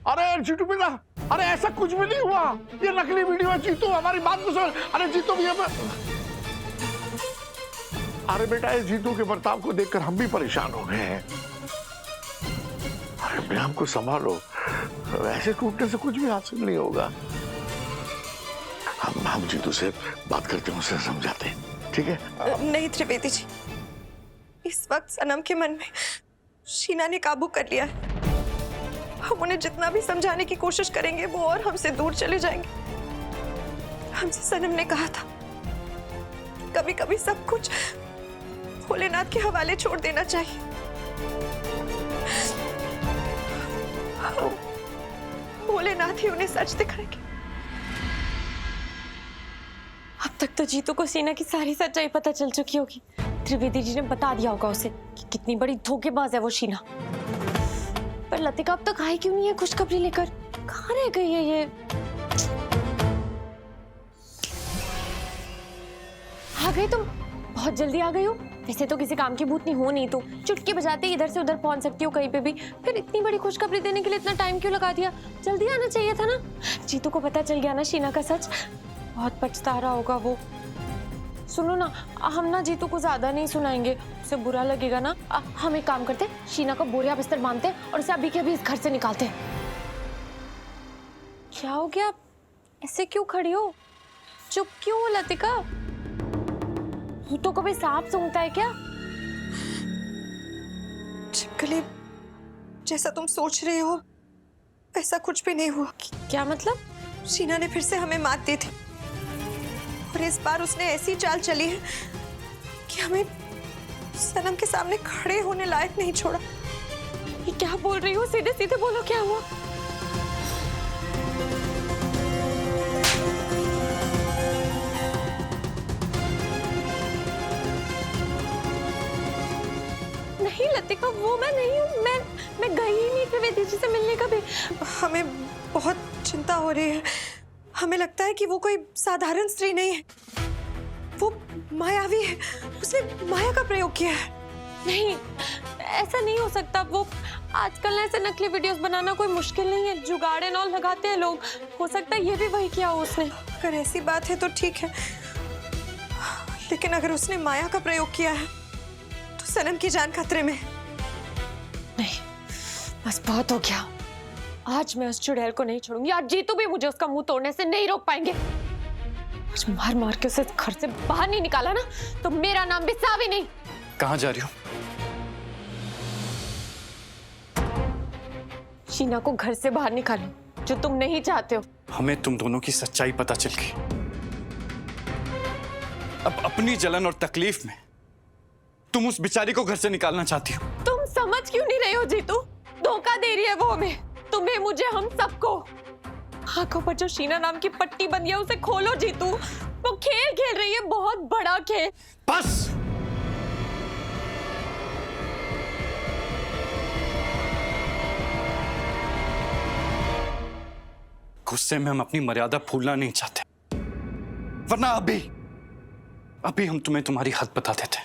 अरे जीतू बेटा, अरे ऐसा कुछ भी नहीं हुआ, ये नकली वीडियो है। जीतू हमारी बात को समझ। अरे जीतू भी अरे बेटा, इस जीतू के बर्ताव को देखकर हम भी परेशान हो गए हैं। अरे अपने आप को संभालो, ऐसे टूटने से कुछ भी हासिल नहीं होगा। हम जीतू से बात करते हैं, उसे समझाते हैं, ठीक है? नहीं त्रिवेदी जी, इस वक्त सनम के मन में शीना ने काबू कर लिया है। हम उन्हें जितना भी समझाने की कोशिश करेंगे वो और हमसे दूर चले जाएंगे। हमसे सनम ने कहा था कभी कभी सब कुछ भोलेनाथ के हवाले छोड़ देना चाहिए। भोलेनाथ ही उन्हें सच दिखाएंगे। अब तक तो जीतू को शीना की सारी सच्चाई पता चल चुकी होगी। त्रिवेदी जी ने बता दिया होगा उसे कि कितनी बड़ी धोखेबाज है वो शीना। पर लतिका अब तक आई क्यों नहीं है खुशखबरी लेकर? कहाँ रह गई है ये? आ गई तुम? बहुत जल्दी आ गई हो। वैसे तो किसी काम की भूतनी हो नहीं, तो चुटकी बजाते इधर से उधर पहुंच सकती हो कहीं पे भी। फिर इतनी बड़ी खुशखबरी देने के लिए इतना टाइम क्यों लगा दिया? जल्दी आना चाहिए था ना। जीतू को पता चल गया ना शीना का सच, बहुत पछता रहा होगा वो। सुनो ना, हम ना जीतू को ज्यादा नहीं सुनाएंगे, उसे बुरा लगेगा ना। हम एक काम करते, शीना का बोरिया बिस्तर बांधते और उसे अभी के अभी इस घर से निकालते। क्या हो गया? ऐसे क्यों खड़ी हो? चुप क्यों हो लतिका? भूतों को भी सांप सूंघता है क्या? छिपकली, जैसा तुम सोच रहे हो ऐसा कुछ भी नहीं हुआ। क्या मतलब? शीना ने फिर से हमें मात दी थी और इस बार उसने ऐसी चाल चली है कि हमें सनम के सामने खड़े होने लायक नहीं छोड़ा। ये क्या बोल रही हो? सीधे सीधे बोलो, क्या हुआ? नहीं लतिका, वो मैं नहीं हूँ। मैं गई ही नहीं त्रिवेदी जी से मिलने कभी। हमें बहुत चिंता हो रही है। हमें लगता है कि वो कोई साधारण स्त्री नहीं है, वो मायावी है। उसने माया का प्रयोग किया है। नहीं, ऐसा नहीं हो सकता। वो आजकल ऐसे नकली वीडियोस बनाना कोई मुश्किल नहीं है, जुगाड़े नॉल लगाते हैं लोग। हो सकता है ये भी वही किया हो उसने। अगर ऐसी बात है तो ठीक है, लेकिन अगर उसने माया का प्रयोग किया है तो सनम की जान खतरे में। नहीं, बस बहुत हो गया। आज मैं उस चुड़ैल को नहीं छोड़ूंगी। आज जीतू भी मुझे उसका मुंह तोड़ने से नहीं रोक पाएंगे। आज मार मार के उसे घर से बाहर नहीं निकाला ना, तो मेरा नाम भी सावी नहीं। कहाँ जा रही हो? शीना को घर से बाहर निकालो, जो तुम नहीं चाहते हो। हमें तुम दोनों की सच्चाई पता चल गई। अब अपनी जलन और तकलीफ में तुम उस बेचारी को घर से निकालना चाहती हो। तुम समझ क्यों नहीं रहे हो जीतू? धोखा दे रही है वो हमें, तुम्हें, मुझे, हम सबको। आंखों पर जो शीना नाम की पट्टी बंधी है उसे खोलो जीतू। वो खेल खेल रही है, बहुत बड़ा खेल। बस गुस्से में हम अपनी मर्यादा भूलना नहीं चाहते, वरना अभी हम तुम्हें तुम्हारी हद बता देते।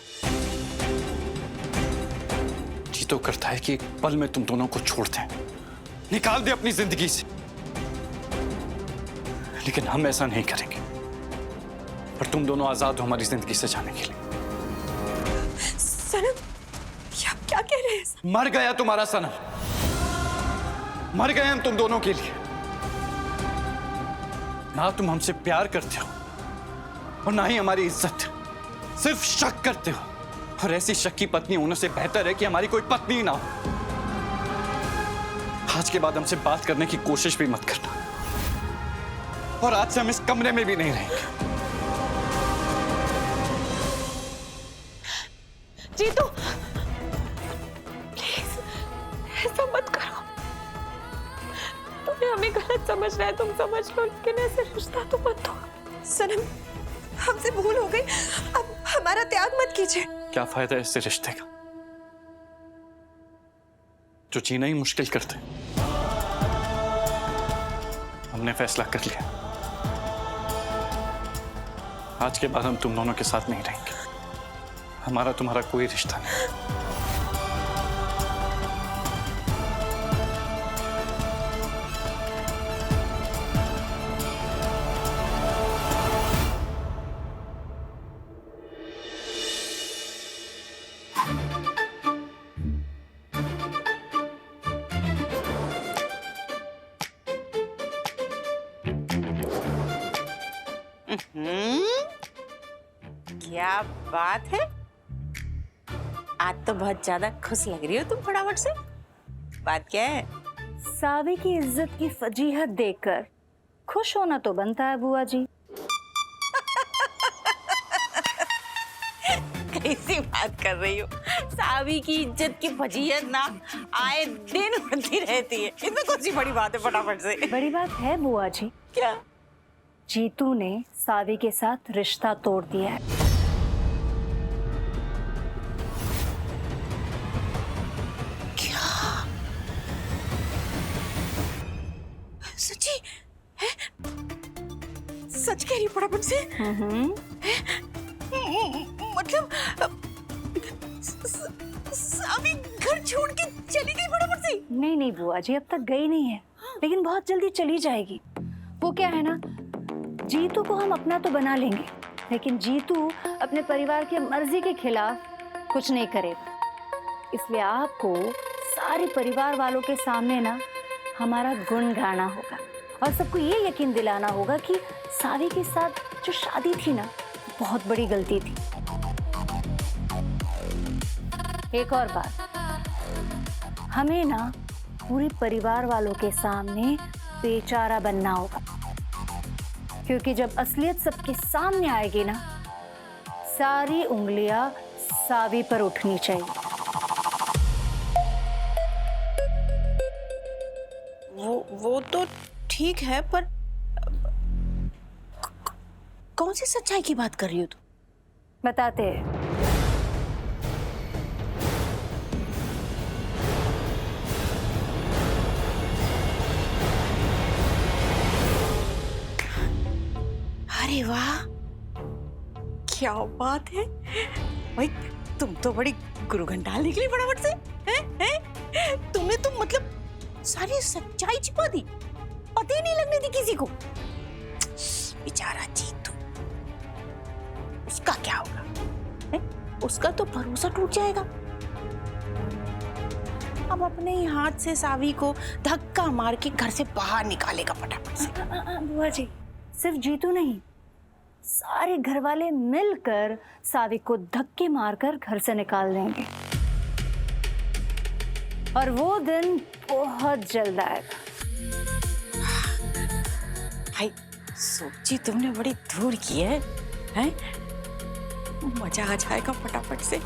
जी तो करता है कि एक पल में तुम दोनों को छोड़ दें, निकाल दे अपनी जिंदगी से, लेकिन हम ऐसा नहीं करेंगे। पर तुम दोनों आजाद हो हमारी जिंदगी से जाने के लिए। सनम, ये आप क्या कह रहे हैं? मर गया तुम्हारा सनम, मर गए हम तुम दोनों के लिए। ना तुम हमसे प्यार करते हो और ना ही हमारी इज्जत, सिर्फ शक करते हो। और ऐसी शक की पत्नी होने से बेहतर है कि हमारी कोई पत्नी ही ना हो। आज के बाद हमसे बात करने की कोशिश भी मत करना, और आज से हम इस कमरे में भी नहीं रहेंगे। जीतू, प्लीज ऐसा मत करो। तुम्हें हमें गलत समझ रहा है, तुम समझ लो, लेकिन ऐसे रिश्ता तो मत दो। सनम, हमसे भूल हो गई, अब हमारा त्याग मत कीजिए। क्या फायदा है इससे रिश्ते का जो जीना ही मुश्किल करते? हमने फैसला कर लिया, आज के बाद हम तुम दोनों के साथ नहीं रहेंगे। हमारा तुम्हारा कोई रिश्ता नहीं। क्या बात है, आज तो बहुत ज्यादा खुश लग रही हो तुम फटाफट से। बात क्या है? सावी की इज्जत की फजीहत देखकर खुश होना तो बनता है बुआ जी। कैसी बात कर रही हो? सावी की इज्जत की फजीहत ना आए दिन बनती रहती है, इसमें कौन सी बड़ी बात है? फटाफट से। बड़ी बात है बुआ जी, क्या? जीतू ने सावी के साथ रिश्ता तोड़ दिया है। सच्ची है? सच कह रही हो फटाफट से? मतलब सावी घर छोड़ के चली गई फटाफट से? नहीं नहीं बुआ जी, अब तक गई नहीं है, लेकिन बहुत जल्दी चली जाएगी। वो क्या है ना, जीतू को हम अपना तो बना लेंगे, लेकिन जीतू अपने परिवार की मर्जी के खिलाफ कुछ नहीं करेगा। इसलिए आपको सारे परिवार वालों के सामने ना हमारा गुण गाना होगा और सबको ये यकीन दिलाना होगा कि सावी के साथ जो शादी थी ना, बहुत बड़ी गलती थी। एक और बात, हमें ना पूरे परिवार वालों के सामने बेचारा बनना होगा, क्योंकि जब असलियत सबके सामने आएगी ना, सारी उंगलियां सावी पर उठनी चाहिए। वो तो ठीक है, पर कौन सी सच्चाई की बात कर रही हो तुम? बताते हैं। अरे वाह, क्या बात है भाई, तुम तो बड़ी गुरु घंटाल निकली फटाफट से। हैं? तुमने तो मतलब सारी सच्चाई छिपा दी, पता ही नहीं लगने दी किसी को। बेचारा जीतू, उसका क्या होगा? हैं? उसका तो भरोसा टूट जाएगा। अब अपने ही हाथ से सावी को धक्का मार के घर से बाहर निकालेगा फटाफट से। बुआ जी, सिर्फ जीतू नहीं, सारे घर वाले मिलकर सावी को धक्के मारकर घर से निकाल देंगे, और वो दिन बहुत जल्द आएगा। भाई सोची तुमने बड़ी धूर की है? हैं? मजा आ जाएगा फटाफट से।